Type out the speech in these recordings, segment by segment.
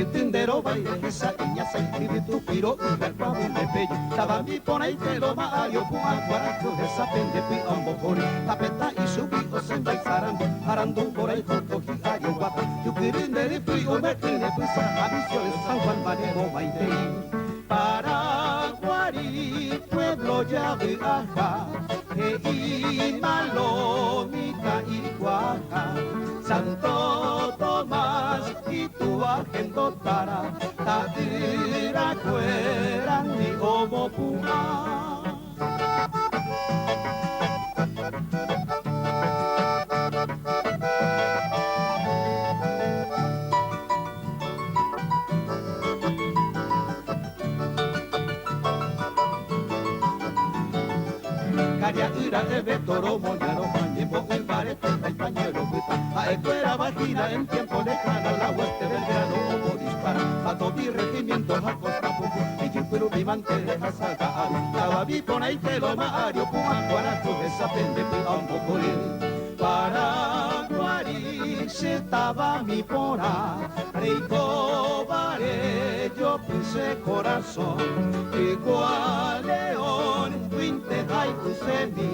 tindero baile esa niña se inscribe tu piro y la cuavo de bello estaba mi pone y te lo mayo cuacuaraco de esa pende pi ambo por tapeta y subí o se va arando por ahí con coji ayo guapa yo quirinde de frío me tiene pues a vicio de San Juan Manejo Maite Paraguarí pueblo ya de Aja y Malónica y Guaja Santo Tomás y tu agendo tara Tadira cuera ni homo puma Caria ira de toro moñaro mañemo el barete el pañuelo buta a escuela vagina en tiempo lejano la hueste del grano como dispara a todo mi regimiento a costa poco y yo pero mi mante de casaca la vi por ahí te lo mario puma guaracho de esa pende pi ambo por él Paraguarí se estaba mi pora rico bare yo puse corazón igual león Quinte hay tu semi,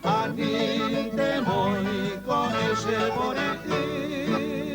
anite moi con ese morir.